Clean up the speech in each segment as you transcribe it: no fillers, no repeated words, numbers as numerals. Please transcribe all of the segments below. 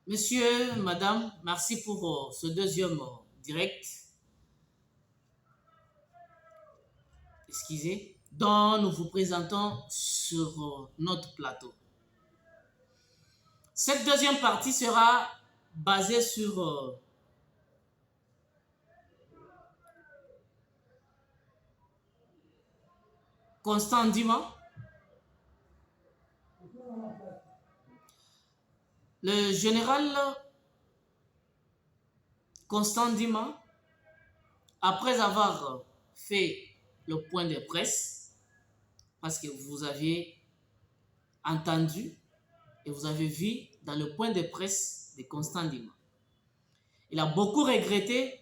Monsieur, madame, merci pour ce deuxième direct. Excusez, dont nous vous présentons sur notre plateau. Cette deuxième partie sera basée sur Constant Ndima. Le général Constant Ndima, après avoir fait le point de presse, parce que vous aviez entendu et vous avez vu dans le point de presse de Constant Ndima, il a beaucoup regretté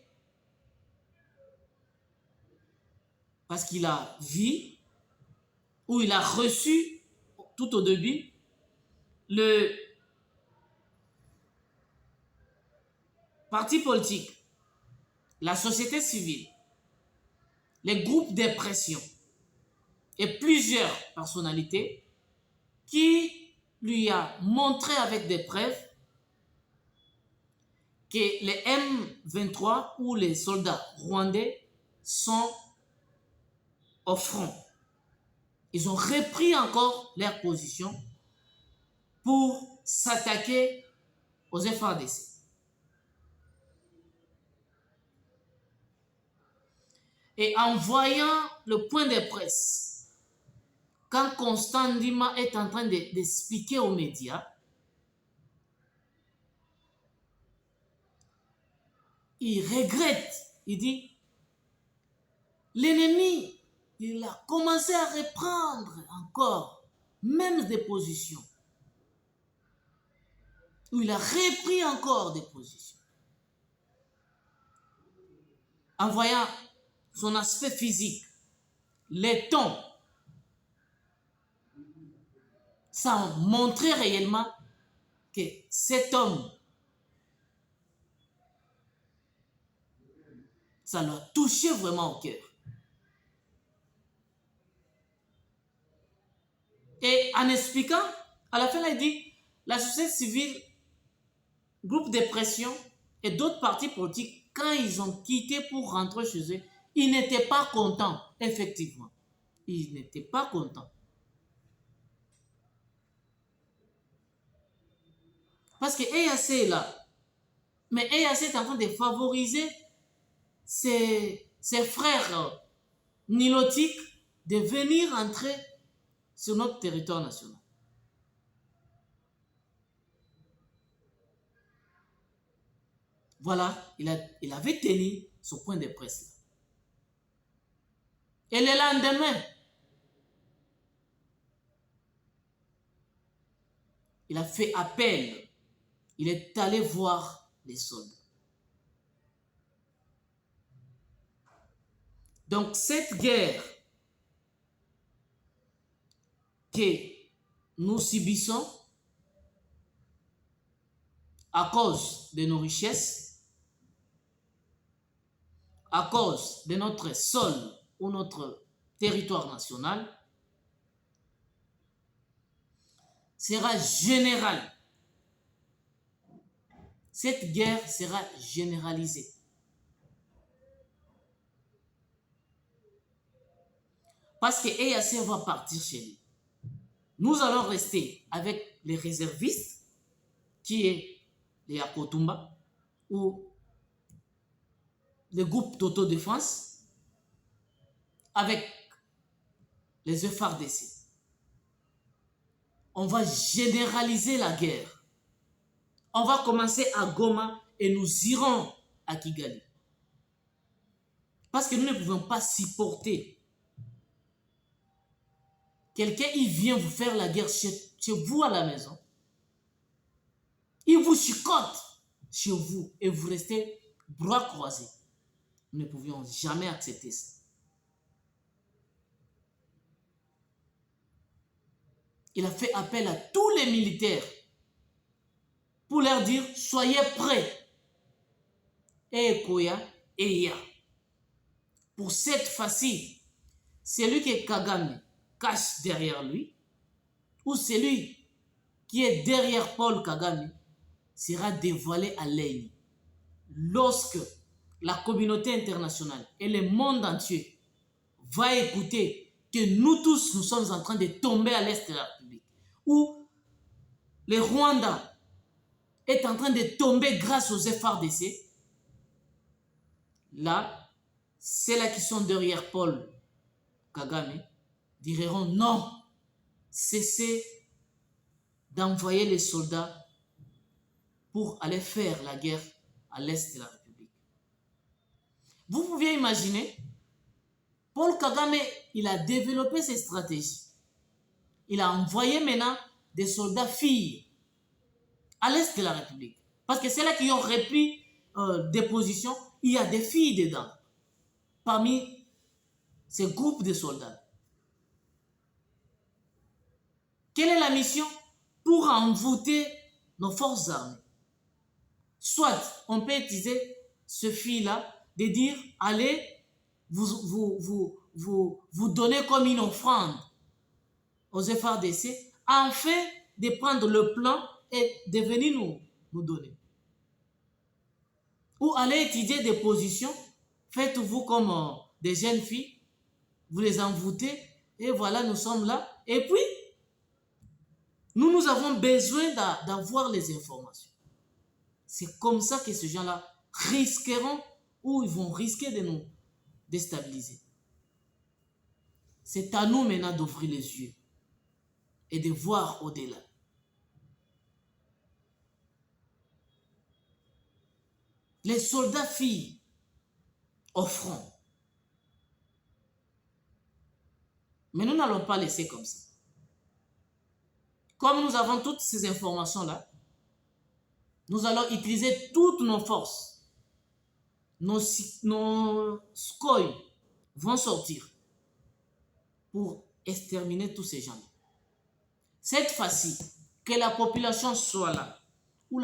parce qu'il a vu ou il a reçu tout au début le parti politique, la société civile, les groupes de pression et plusieurs personnalités qui lui a montré avec des preuves que les M23 ou les soldats rwandais sont au front. Ils ont repris encore leur position pour s'attaquer aux FARDC. Et en voyant le point de presse, quand Constant Ndima est en train d'expliquer aux médias, il regrette, il dit, l'ennemi, il a commencé à reprendre encore, même des positions, où il a repris encore des positions. En voyant son aspect physique, les tons, ça montrait réellement que cet homme, ça l'a touché vraiment au cœur. Et en expliquant, à la fin, il dit, la société civile, groupe de pression et d'autres partis politiques, quand ils ont quitté pour rentrer chez eux, ils n'étaient pas contents, effectivement. Ils n'étaient pas contents. Parce que EAC est là. Mais EAC est en train de favoriser ses frères nilotiques de venir entrer sur notre territoire national. Voilà, il avait tenu son point de presse. Et le lendemain, il a fait appel. Il est allé voir les soldats. Donc cette guerre que nous subissons à cause de nos richesses, à cause de notre sol ou notre territoire national, sera générale. Cette guerre sera généralisée. Parce que EAC va partir chez lui. Nous allons rester avec les réservistes, qui est les Akotumba, ou les groupes d'autodéfense, avec les FARDC. On va généraliser la guerre. On va commencer à Goma et nous irons à Kigali. Parce que nous ne pouvons pas supporter. Quelqu'un, il vient vous faire la guerre chez vous à la maison. Il vous chicote chez vous et vous restez bras croisés. Nous ne pouvions jamais accepter ça. Il a fait appel à tous les militaires pour leur dire, soyez prêts. Et Koya, et Ya. Pour cette fois-ci, celui que Kagame cache derrière lui, ou celui qui est derrière Paul Kagame, sera dévoilée à l'œil. Lorsque la communauté internationale et le monde entier va écouter que nous tous, nous sommes en train de tomber à l'est de la République, où le Rwanda est en train de tomber grâce aux FARDC, là, ceux-là qui sont derrière Paul Kagame diront non, cessez d'envoyer les soldats pour aller faire la guerre à l'est de la République. Vous pouvez imaginer, Paul Kagame, il a développé ses stratégies. Il a envoyé maintenant des soldats filles à l'est de la République. Parce que c'est là qui ont repris des positions, il y a des filles dedans, parmi ces groupes de soldats. Quelle est la mission? Pour envoûter nos forces armées. Soit on peut utiliser ce fil-là de dire, allez, vous donnez comme une offrande aux FARDC, afin de prendre le plan et de venir nous donner. Ou allez étudier des positions, faites-vous comme des jeunes filles, vous les envoûtez, et voilà, nous sommes là. Et puis, nous avons besoin d'avoir les informations. C'est comme ça que ces gens-là risqueront ou ils vont risquer de nous déstabiliser. C'est à nous maintenant d'ouvrir les yeux et de voir au-delà. Les soldats filles au front. Mais nous n'allons pas laisser comme ça. Comme nous avons toutes ces informations-là, nous allons utiliser toutes nos forces. Nos SCOI vont sortir pour exterminer tous ces gens. Cette fois-ci, que la population soit là, ou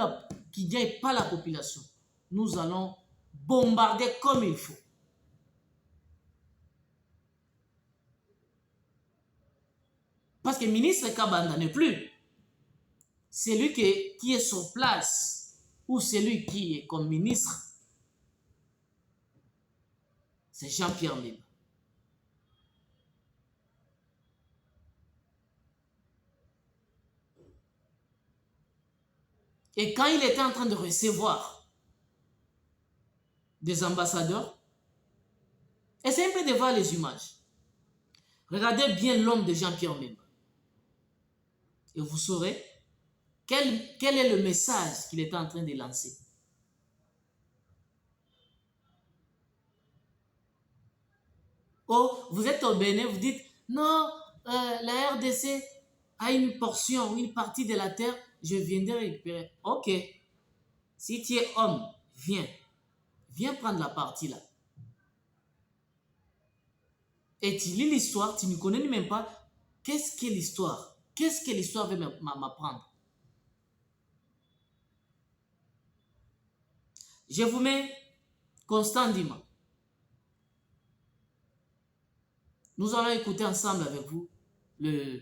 qu'il n'y ait pas la population, nous allons bombarder comme il faut. Parce que le ministre Kabanda n'est plus. Celui qui est sur place, ou celui qui est comme ministre, c'est Jean-Pierre Mbemba. Et quand il était en train de recevoir des ambassadeurs, essayez un peu de voir les images. Regardez bien l'homme de Jean-Pierre Mbemba. Et vous saurez quel est le message qu'il était en train de lancer. Oh, vous êtes au Bénin, vous dites, non, la RDC a une portion, une partie de la terre, je viendrai récupérer. Ok, si tu es homme, viens prendre la partie là. Et tu lis l'histoire, tu ne connais même pas, qu'est-ce qu'est l'histoire? Qu'est-ce que l'histoire veut m'apprendre? Je vous mets Constant Ndima. Nous allons écouter ensemble avec vous le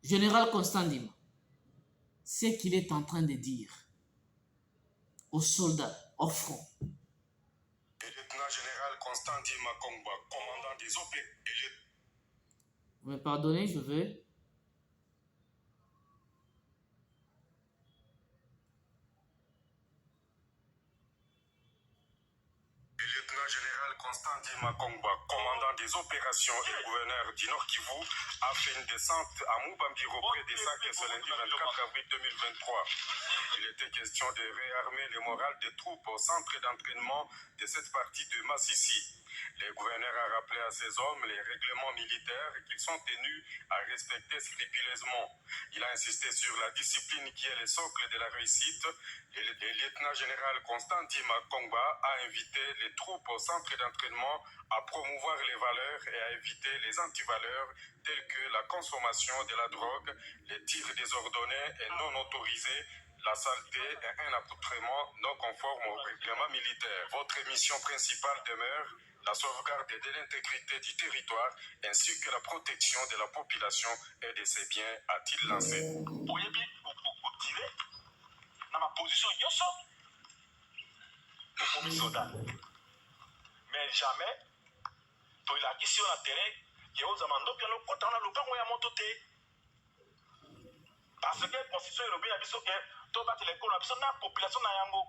général Constant Ndima. Ce qu'il est en train de dire aux soldats, au front. Le lieutenant-général Constant Ndima Kongba, commandant des opérations. Vous me pardonnez, je vais. Le lieutenant-général Constant Ndima Kongba, commandant des opérations et gouverneur du Nord Kivu, a fait une descente à Mubambiro près des Sacs ce lundi 24 avril 2023. Il était question de réarmer le moral des troupes au centre d'entraînement de cette partie de Massissi. Le gouverneur a rappelé à ses hommes les règlements militaires qu'ils sont tenus à respecter scrupuleusement. Il a insisté sur la discipline qui est le socle de la réussite. Le lieutenant-général Constant Ndima Kongba a invité les troupes au centre d'entraînement à promouvoir les valeurs et à éviter les antivaleurs telles que la consommation de la drogue, les tirs désordonnés et non autorisés, la saleté et un accoutrement non conforme au règlement militaire. Votre mission principale demeure la sauvegarde de l'intégrité du territoire ainsi que la protection de la population et de ses biens, a-t-il lancé. Oyebi tirer dans ma position yoso le premier soldat. Mais jamais to il a question na terrain que aux amando bien le kota na lupango ya moto te. Parce que la constitution européenne a dit que to battre l'école na population na yango.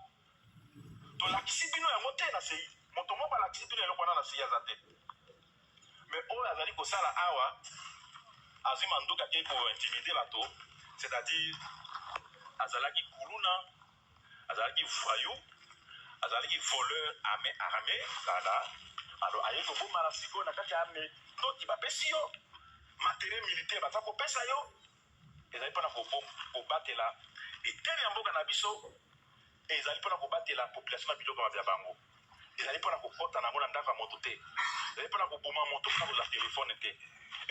To la kisibino yango te na sei. Moto moko la kisibino yango na sei azate. Mais o azali ko sala awa azima ndoka ke ko intimider la to, c'est-à-dire azalaki kuluna, azalaki voyou, azalaki voleur armé kala. Alors aye ko boma la siko na kati armé to ki ba pesi yo matériel militaire ba ko pesa yo ezali pona ko batela etele ya mboka na biso ezali pona ko batela population na biloko ya bango ezali pona ko kota nango na ndaka moto te ezali pona ko boma moto pona ko za téléphone te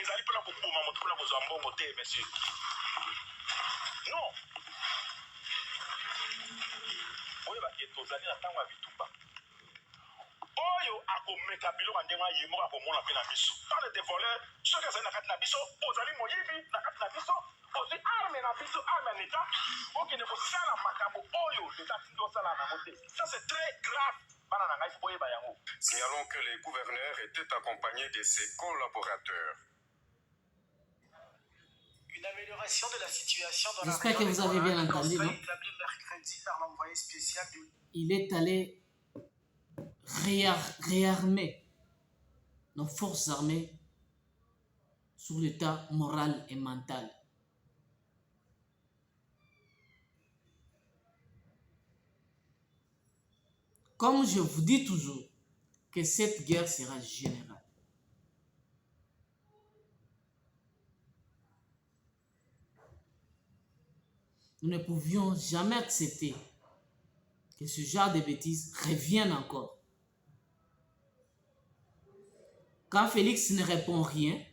ezali pona ko boma moto pona ko za mbongo te monsieur non oyo ba ke tozali na tango ya bitumba oyo akomeka biloko ndenge ye moko akomona mpe na biso parle de voleur soki azali na kati na biso ozali moyibi na kati na biso ozwi arme na biso arme ya leta okende kosala makambo oyo leta tindi osala nango te ça c'est très grave bana na ngai fo boyeba yango. Signalons que les gouverneurs étaient accompagnés de ses collaborateurs. Une amélioration de la situation dans J'espère que vous avez bien entendu, non? établi mercredi par l'envoyé spécial du... Il est allé réarmer nos forces armées sur l'état moral et mental. Comme je vous dis toujours, que cette guerre sera générale. Nous ne pouvions jamais accepter que ce genre de bêtises revienne encore. Quand Félix ne répond rien,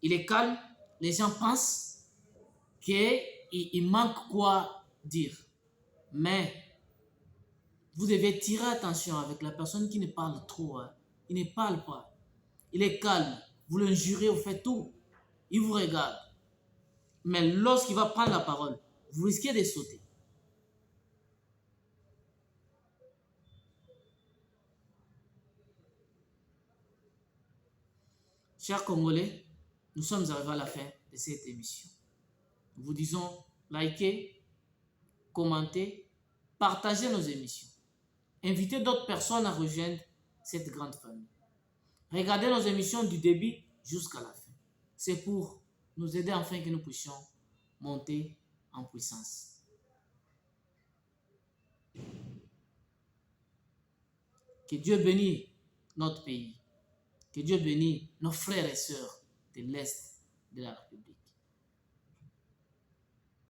il est calme, les gens pensent qu'il manque quoi dire. Mais vous devez tirer attention avec la personne qui ne parle trop. Hein. Il ne parle pas. Il est calme. Vous l'injurez, vous faites tout. Il vous regarde. Mais lorsqu'il va prendre la parole, vous risquez de sauter. Chers Congolais, nous sommes arrivés à la fin de cette émission. Nous vous disons, likez, commentez, partagez nos émissions. Invitez d'autres personnes à rejoindre cette grande famille. Regardez nos émissions du début jusqu'à la fin. C'est pour nous aider afin que nous puissions monter en puissance. Que Dieu bénisse notre pays. Que Dieu bénisse nos frères et sœurs de l'Est de la République.